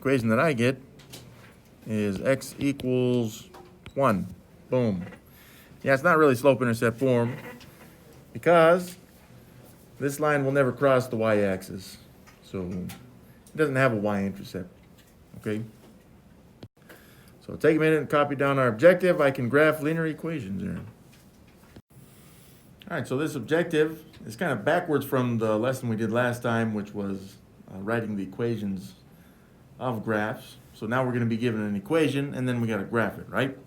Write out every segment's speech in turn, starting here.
equation that I get is x equals 1. Boom. Yeah, it's not really slope-intercept form because this line will never cross the y-axis. So it doesn't have a y-intercept, okay? So take a minute and copy down our objective. I can graph linear equations here. All right, so this objective is kind of backwards from the lesson we did last time, which was writing the equations of graphs. So now we're going to be given an equation, and then we got to graph it, right?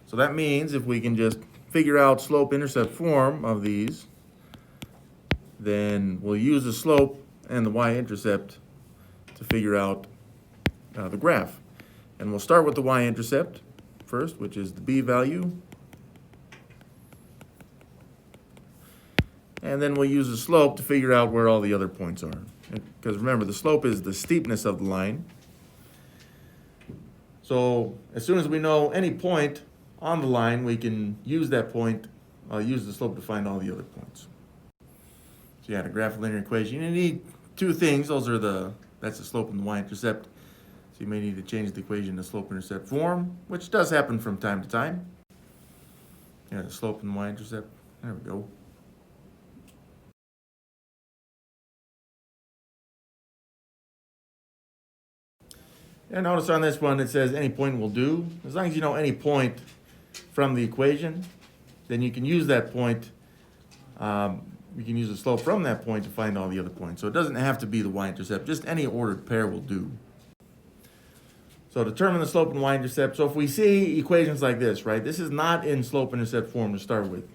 So that means if we can just figure out slope-intercept form of these, then we'll use the slope and the y-intercept to figure out the graph. And we'll start with the y-intercept first, which is the b value. And then we'll use the slope to figure out where all the other points are. Because remember, the slope is the steepness of the line. So as soon as we know any point on the line, we can use that point, use the slope to find all the other points. So yeah, to graph a linear equation, you need two things. That's the slope and the y-intercept. So you may need to change the equation to slope-intercept form, which does happen from time to time. Yeah, the slope and the y-intercept. There we go. And notice on this one, it says any point will do. As long as you know any point from the equation, then you can use that point. You can use the slope from that point to find all the other points. So it doesn't have to be the y-intercept. Just any ordered pair will do. So determine the slope and y-intercept. So if we see equations like this, right, this is not in slope-intercept form to start with.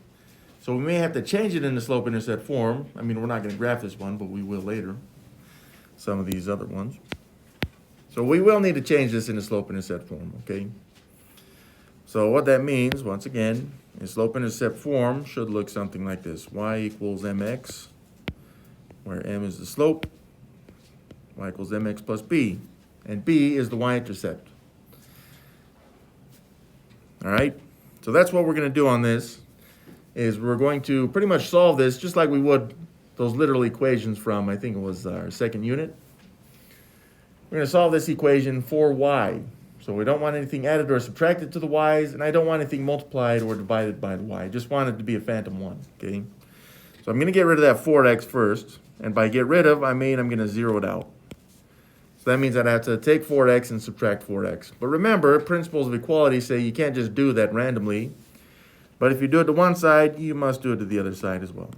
So we may have to change it into slope-intercept form. I mean, we're not going to graph this one, but we will later. Some of these other ones. So we will need to change this into slope-intercept form, okay? So what that means, once again, is slope-intercept form should look something like this. Y equals mx, where m is the slope. Y equals mx plus b. And b is the y-intercept. All right? So that's what we're going to do on this, is we're going to pretty much solve this just like we would those literal equations from, I think it was our second unit. We're going to solve this equation for y. So we don't want anything added or subtracted to the y's, and I don't want anything multiplied or divided by the y. I just want it to be a phantom 1, okay? So I'm going to get rid of that 4x first, and by get rid of, I mean I'm going to zero it out. So that means I'd have to take 4x and subtract 4x. But remember, principles of equality say you can't just do that randomly, but if you do it to one side, you must do it to the other side as well,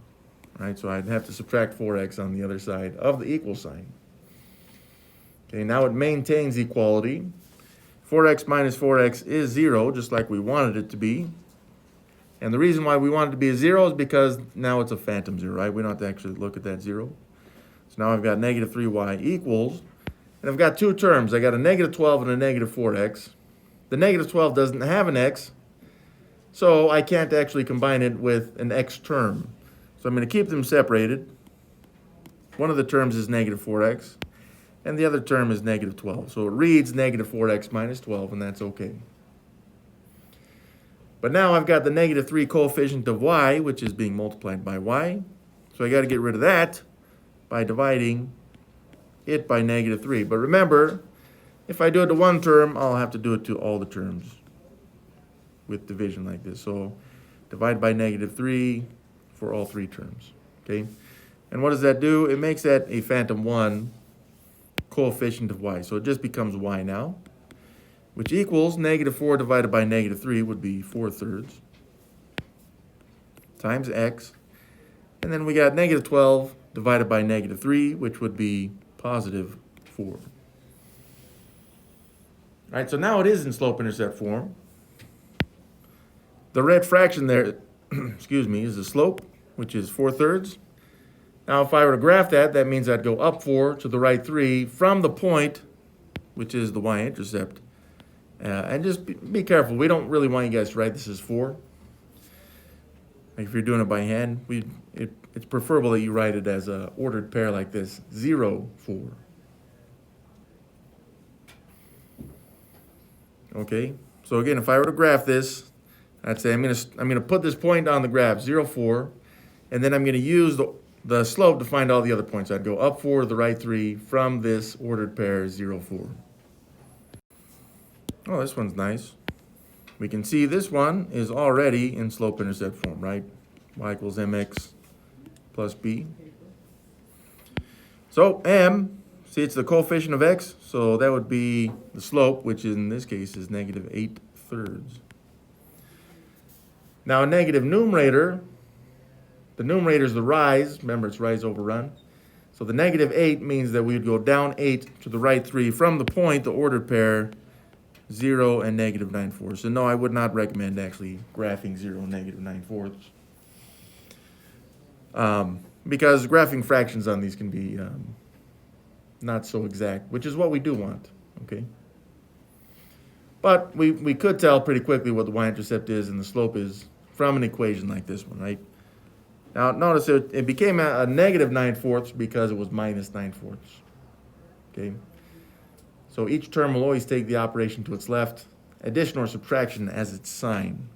right? So I'd have to subtract 4x on the other side of the equal sign. Okay, now it maintains equality. 4x minus 4x is 0, just like we wanted it to be. And the reason why we want it to be a 0 is because now it's a phantom 0, right? We don't have to actually look at that 0. So now I've got negative 3y equals, and I've got two terms. I got a negative 12 and a negative 4x. The negative 12 doesn't have an x, so I can't actually combine it with an x term. So I'm going to keep them separated. One of the terms is negative 4x. And the other term is negative 12. So it reads negative 4x minus 12, and that's okay. But now I've got the negative 3 coefficient of y, which is being multiplied by y. So I got to get rid of that by dividing it by negative 3. But remember, if I do it to one term, I'll have to do it to all the terms with division like this. So divide by negative 3 for all three terms, okay? And what does that do? It makes that a phantom 1 coefficient of y. So it just becomes y now, which equals negative 4 divided by negative 3 would be 4/3 times x. And then we got negative 12 divided by negative 3, which would be positive 4. All right, so now it is in slope-intercept form. The red fraction there, excuse me, is the slope, which is 4/3. Now, if I were to graph that, that means I'd go up 4 to the right 3 from the point, which is the y-intercept. And just be careful. We don't really want you guys to write this as 4. Like if you're doing it by hand, it's preferable that you write it as an ordered pair like this, 0, 4. Okay, so again, if I were to graph this, I'd say I'm gonna put this point on the graph, 0, 4, and then I'm gonna use the slope to find all the other points. I'd go up 4 to the right 3 from this ordered pair, 0, 4. Oh, this one's nice. We can see this one is already in slope-intercept form, right? Y equals mx plus b. So m, see it's the coefficient of x, so that would be the slope, which in this case is negative 8/3. Now a negative numerator, the numerator is the rise, remember it's rise over run. So the negative 8 means that we would go down 8 to the right 3 from the point, the ordered pair, 0 and negative 9/4. So no, I would not recommend actually graphing 0 and negative 9/4. Because graphing fractions on these can be not so exact, which is what we do want, okay? But we could tell pretty quickly what the y-intercept is and the slope is from an equation like this one, right? Now notice it became a negative 9/4 because it was minus 9/4, okay? So each term will always take the operation to its left, addition or subtraction as its sign.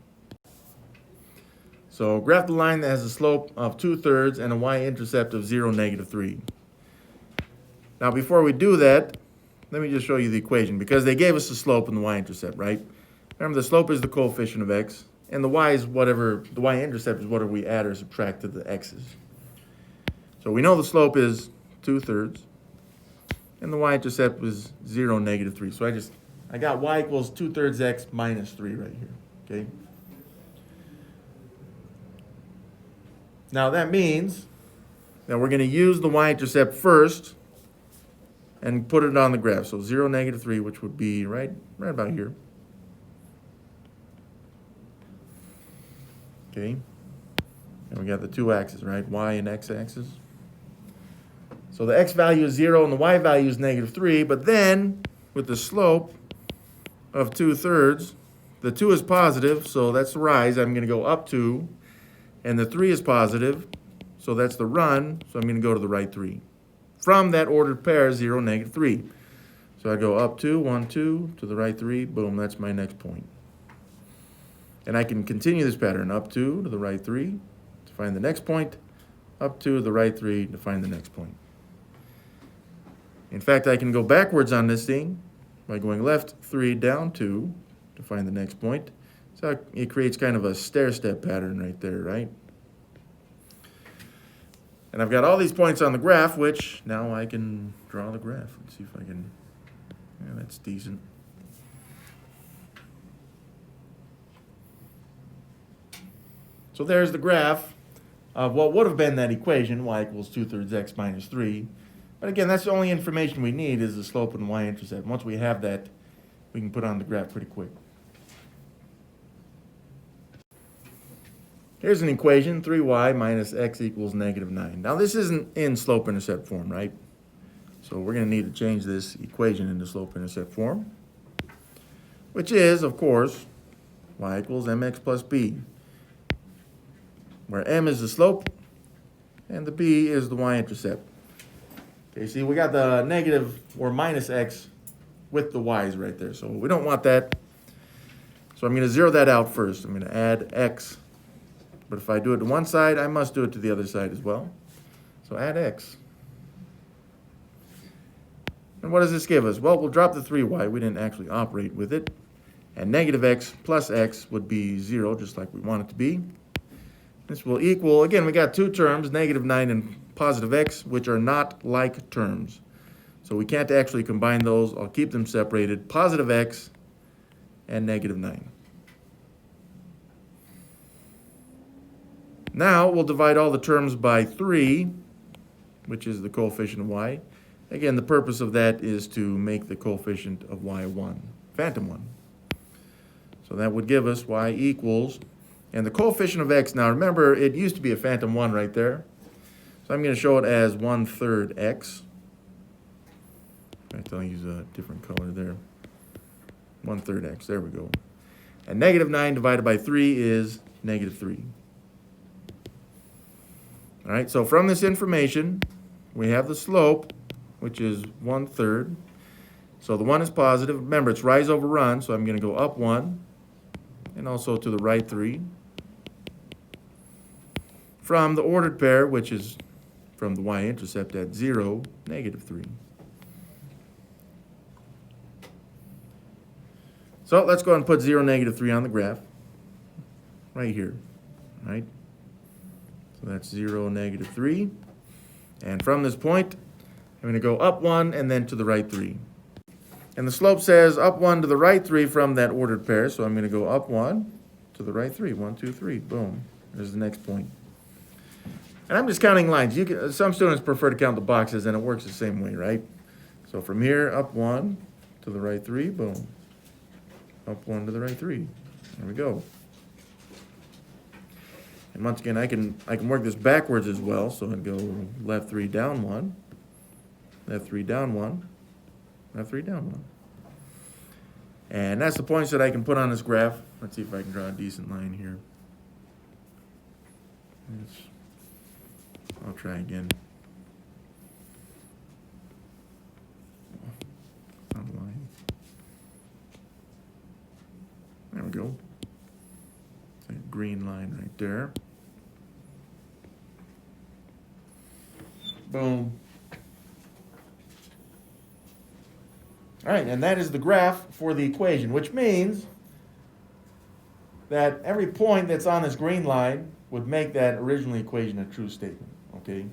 So graph the line that has a slope of 2/3 and a y-intercept of 0, negative 3. Now before we do that, let me just show you the equation because they gave us the slope and the y-intercept, right? Remember the slope is the coefficient of x and the y-intercept is whatever we add or subtract to the x's. So we know the slope is 2/3 and the y-intercept was 0, negative 3. So I got y equals 2/3 x minus 3 right here, okay? Now that means that we're going to use the y-intercept first and put it on the graph. So 0, negative 3, which would be right about here. Okay. And we got the two axes, right? Y and x axis. So the x value is 0 and the y value is negative 3. But then with the slope of 2/3, the 2 is positive, so that's the rise. I'm going to go up 2. And the 3 is positive, so that's the run, so I'm going to go to the right 3. From that ordered pair, 0, negative 3. So I go up 2, 1, 2, to the right 3, boom, that's my next point. And I can continue this pattern, up 2 to the right 3 to find the next point, up 2 to the right 3 to find the next point. In fact, I can go backwards on this thing by going left 3, down 2 to find the next point. So it creates kind of a stair-step pattern right there, right? And I've got all these points on the graph, which now I can draw the graph. Let's see if I can, yeah, that's decent. So there's the graph of what would have been that equation, y equals 2/3 x minus 3. But again, that's the only information we need is the slope and y-intercept. Once we have that, we can put on the graph pretty quick. Here's an equation, 3y minus x equals negative 9. Now this isn't in slope-intercept form, right? So we're going to need to change this equation into slope-intercept form, which is, of course, y equals mx plus b, where m is the slope and the b is the y-intercept. Okay, see, we got the negative or minus x with the y's right there, so we don't want that. So I'm going to zero that out first. I'm going to add x. But if I do it to one side, I must do it to the other side as well. So add x. And what does this give us? Well, we'll drop the 3y. We didn't actually operate with it. And negative x plus x would be 0, just like we want it to be. This will equal, again, we got two terms, negative 9 and positive x, which are not like terms. So we can't actually combine those. I'll keep them separated. Positive x and negative 9. Now we'll divide all the terms by 3, which is the coefficient of y. Again, the purpose of that is to make the coefficient of y 1, phantom 1. So that would give us y equals, and the coefficient of x, now remember it used to be a phantom 1 right there. So I'm going to show it as 1/3 x. In fact, I'll use a different color there. 1/3 x, there we go. And negative 9 divided by 3 is negative 3. All right, so from this information, we have the slope, which is 1/3. So the 1 is positive. Remember, it's rise over run, so I'm going to go up 1, and also to the right 3. From the ordered pair, which is from the y-intercept at 0, negative 3. So let's go ahead and put 0, -3 on the graph, right here, right? So that's 0, -3. And from this point, I'm going to go up 1 and then to the right 3. And the slope says up 1 to the right 3 from that ordered pair, so I'm going to go up 1 to the right 3. 1, 2, 3. Boom. There's the next point. And I'm just counting lines. Some students prefer to count the boxes, and it works the same way, right? So from here, up 1 to the right 3. Boom. Up 1 to the right 3. There we go. And once again, I can work this backwards as well. So I'd go left 3, down 1. Left 3, down 1. Left 3, down 1. And that's the points that I can put on this graph. Let's see if I can draw a decent line here. I'll try again. Not a line. There we go. It's a green line right there. Boom. All right, and that is the graph for the equation, which means that every point that's on this green line would make that original equation a true statement, okay?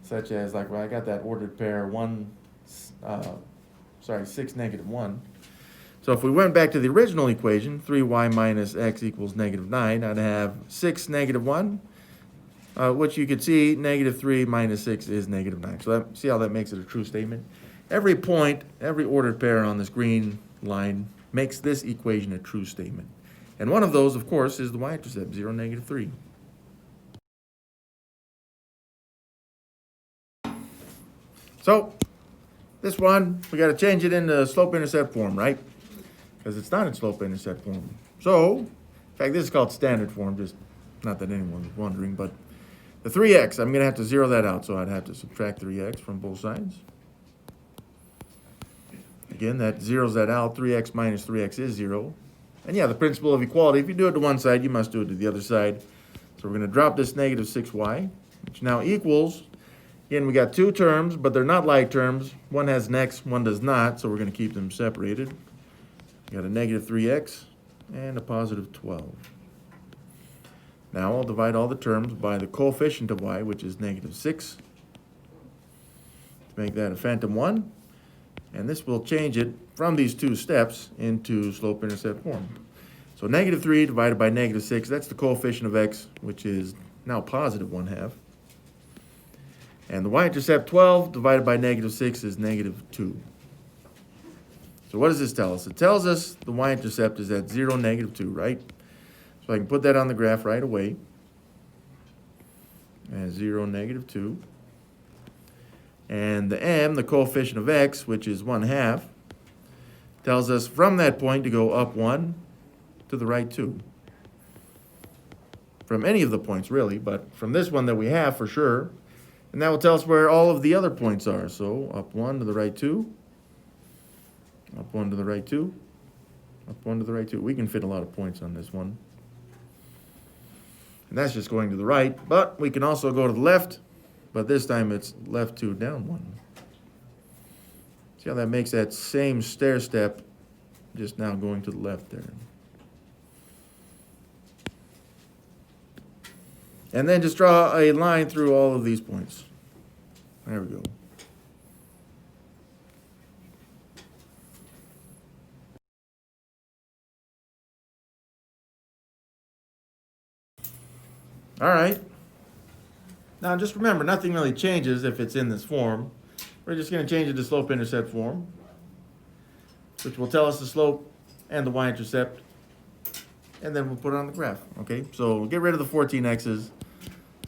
Such as, like, well, I got that ordered pair 6, -1. So if we went back to the original equation, 3y minus x equals -9, I'd have 6, -1, which you could see, -3 minus 6 is -9. So see how that makes it a true statement? Every point, every ordered pair on this green line makes this equation a true statement. And one of those, of course, is the y-intercept, 0, -3. So this one, we got to change it into slope-intercept form, right? Because it's not in slope-intercept form. So, in fact, this is called standard form, just not that anyone's wondering, but the 3x, I'm going to have to zero that out, so I'd have to subtract 3x from both sides. Again, that zeroes that out. 3x minus 3x is 0. And yeah, the principle of equality, if you do it to one side, you must do it to the other side. So we're going to drop this -6y, which now equals, again, we got two terms, but they're not like terms. One has an x, one does not, so we're going to keep them separated. We got a -3x and a +12. Now I'll divide all the terms by the coefficient of y, which is -6, to make that a phantom 1. And this will change it from these two steps into slope-intercept form. So -3 divided by -6, that's the coefficient of x, which is now +1/2. And the y-intercept 12 divided by -6 is -2. So what does this tell us? It tells us the y-intercept is at 0, -2, right? So I can put that on the graph right away as 0, -2. And the m, the coefficient of x, which is 1/2, tells us from that point to go up 1 to the right 2. From any of the points, really, but from this one that we have for sure. And that will tell us where all of the other points are. So up 1 to the right 2, up 1 to the right 2, up 1 to the right 2. We can fit a lot of points on this one. And that's just going to the right, but we can also go to the left. But this time it's left 2, down 1. See how that makes that same stair step, just now going to the left there. And then just draw a line through all of these points. There we go. All right. Now just remember, nothing really changes if it's in this form. We're just going to change it to slope-intercept form, which will tell us the slope and the y-intercept, and then we'll put it on the graph, okay? So we'll get rid of the 14x's,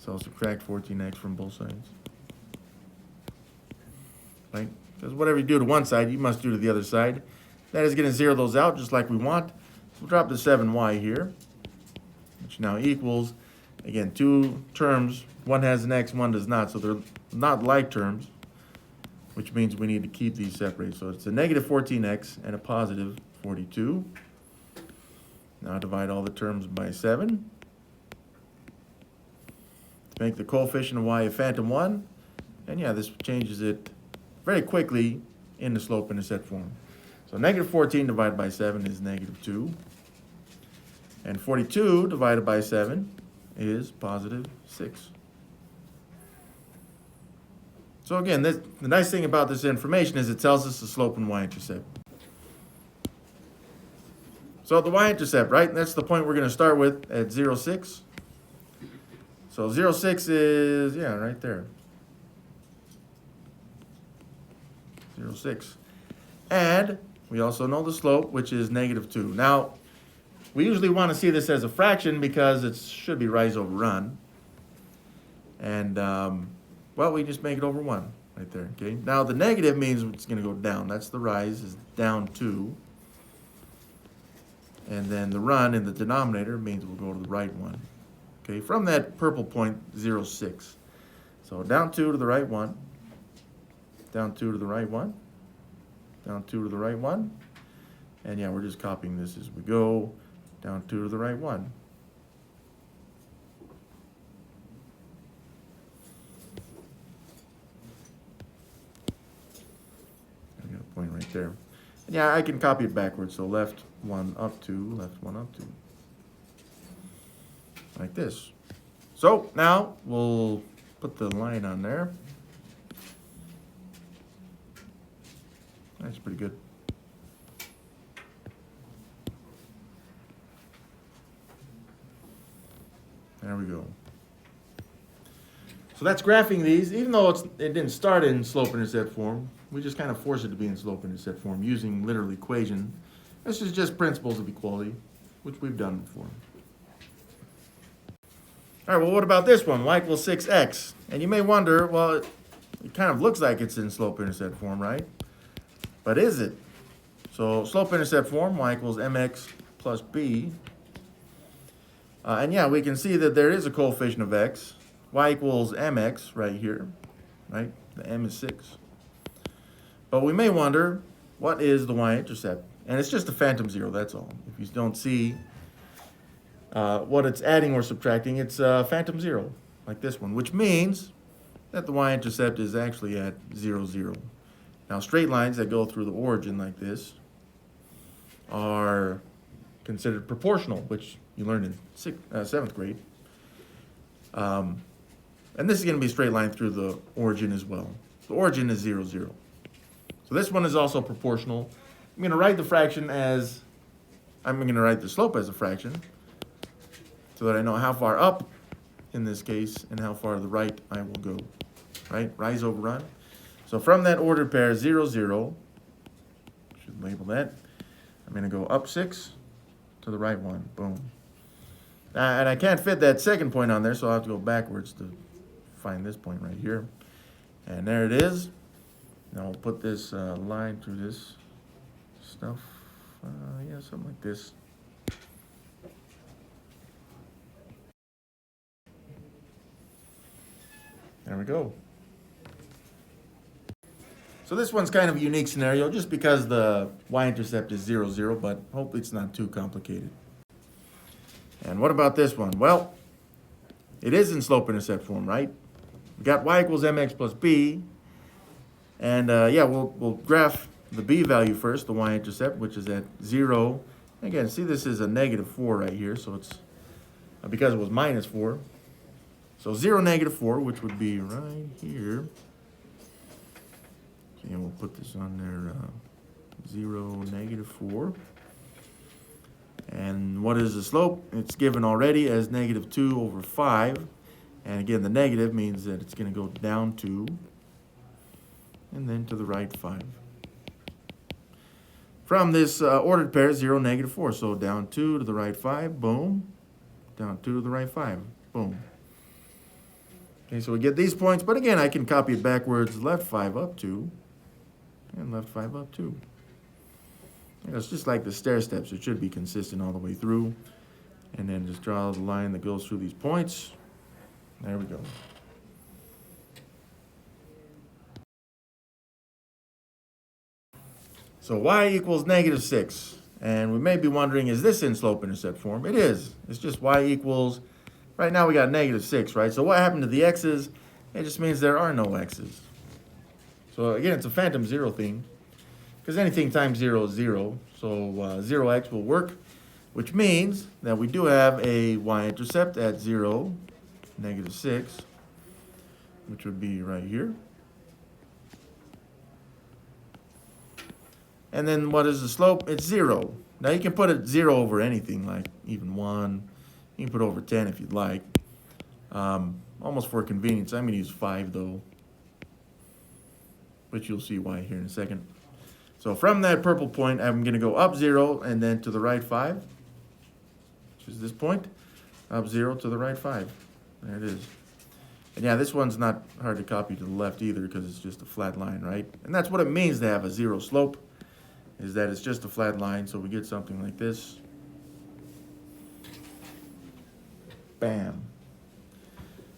so I'll subtract 14x from both sides, right? Because whatever you do to one side, you must do to the other side. That is going to zero those out just like we want. So we'll drop the 7y here, which now equals, again, two terms. One has an x, one does not, so they're not like terms, which means we need to keep these separated. So it's a -14x and a +42. Now divide all the terms by 7 to make the coefficient of y a phantom 1. And yeah, this changes it very quickly in the slope-intercept form. So So negative 14 divided by 7 is negative 2. And 42 divided by 7 is positive 6. So again, the nice thing about this information is it tells us the slope and y-intercept. So the y-intercept, right? That's the point we're going to start with at 0, 6. So 0, 6 is, yeah, right there. 0, 6. And we also know the slope, which is negative 2. Now, we usually want to see this as a fraction because it should be rise over run. And, well, we just make it over 1 right there, okay? Now, the negative means it's going to go down. That's the rise, is down 2. And then the run in the denominator means we'll go to the right 1. Okay, from that purple point, 0, 6. So down 2 to the right 1. Down 2 to the right 1. Down 2 to the right 1. And yeah, we're just copying this as we go. Down 2 to the right 1. I got a point right there. And yeah, I can copy it backwards. So left 1 up 2, left 1 up 2. Like this. So now we'll put the line on there. That's pretty good. There we go. So that's graphing these. Even though it didn't start in slope-intercept form, we just kind of force it to be in slope-intercept form using literal equation. This is just principles of equality, which we've done before. All right, well, what about this one? Y equals 6x. And you may wonder, well, it kind of looks like it's in slope-intercept form, right? But is it? So slope-intercept form, y equals mx plus b. And yeah, we can see that there is a coefficient of x. Y equals mx right here, right? The m is 6. But we may wonder, what is the y-intercept? And it's just a phantom zero, that's all. If you don't see what it's adding or subtracting, it's phantom zero, like this one, which means that the y-intercept is actually at 0, 0. Now, straight lines that go through the origin like this are considered proportional, which you learned in 7th grade. And this is going to be a straight line through the origin as well. The origin is 0, 0. So this one is also proportional. I'm going to write the fraction as, I'm going to write the slope as a fraction so that I know how far up, in this case, and how far to the right I will go, right? Rise over run. So from that ordered pair, 0, 0, should label that. I'm going to go up 6 to the right 1, boom. And I can't fit that second point on there, so I'll have to go backwards to find this point right here. And there it is. Now I'll put this line through this stuff. Yeah, something like this. There we go. So this one's kind of a unique scenario just because the y-intercept is 0, 0, but hopefully it's not too complicated. And what about this one? Well, it is in slope-intercept form, right? We got y equals mx plus b. And yeah, we'll graph the b value first, the y-intercept, which is at 0. Again, see this is a negative 4 right here, so it's because it was minus 4. So 0, negative 4, which would be right here. So yeah, we'll put this on there, 0, negative 4. And what is the slope? It's given already as negative 2 over 5. And again, the negative means that it's going to go down 2 and then to the right 5. From this ordered pair, 0, negative 4. So down 2 to the right 5, boom. Down 2 to the right 5, boom. Okay, so we get these points. But again, I can copy it backwards, left 5 up 2 and left 5 up 2. You know, it's just like the stair steps. It should be consistent all the way through. And then just draw the line that goes through these points. There we go. So y equals negative 6. And we may be wondering, is this in slope-intercept form? It is. It's just y equals, right now we got negative 6, right? So what happened to the x's? It just means there are no x's. So again, it's a phantom zero thing. because anything times 0 is 0. So 0x will work, which means that we do have a y-intercept at 0, -6, which would be right here. And then what is the slope? It's 0. Now you can put it 0 over anything, like even 1. You can put over 10 if you'd like. Almost for convenience, I'm going to use 5 though, but you'll see why here in a second. So from that purple point, I'm going to go up 0 and then to the right 5, which is this point. Up 0 to the right 5. There it is. And yeah, this one's not hard to copy to the left either because it's just a flat line, right? And that's what it means to have a 0 slope, is that it's just a flat line. So we get something like this. Bam.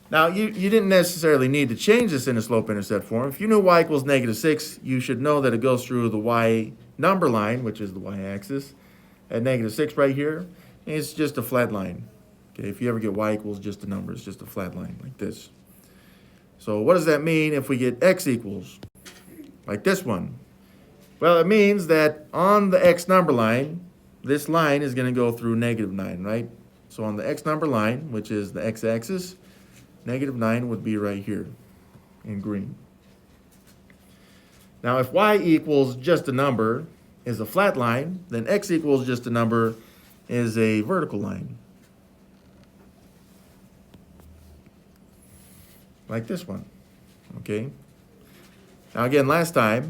Now, you didn't necessarily need to change this in a slope-intercept form. If you knew y equals -6, you should know that it goes through the y number line, which is the y-axis, at -6 right here. And it's just a flat line. Okay, if you ever get y equals just a number, it's just a flat line like this. So what does that mean if we get x equals, like this one? Well, it means that on the x number line, this line is going to go through -9, right? So on the x number line, which is the x-axis, -9 would be right here in green. Now, if y equals just a number is a flat line, then x equals just a number is a vertical line. Like this one, okay? Now again, last time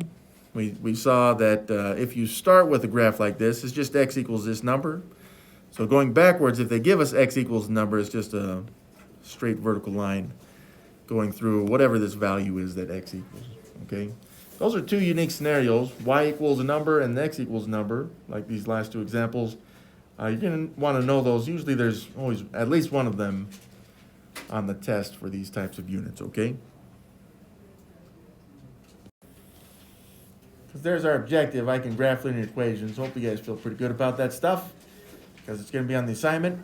we saw that if you start with a graph like this, it's just x equals this number. So going backwards, if they give us x equals a number, it's just a straight vertical line going through whatever this value is that x equals, okay? Those are two unique scenarios, y equals a number and x equals a number, like these last two examples. You're going to want to know those. Usually there's always at least one of them on the test for these types of units, okay? Because there's our objective. I can graph linear equations. Hope you guys feel pretty good about that stuff, because it's going to be on the assignment.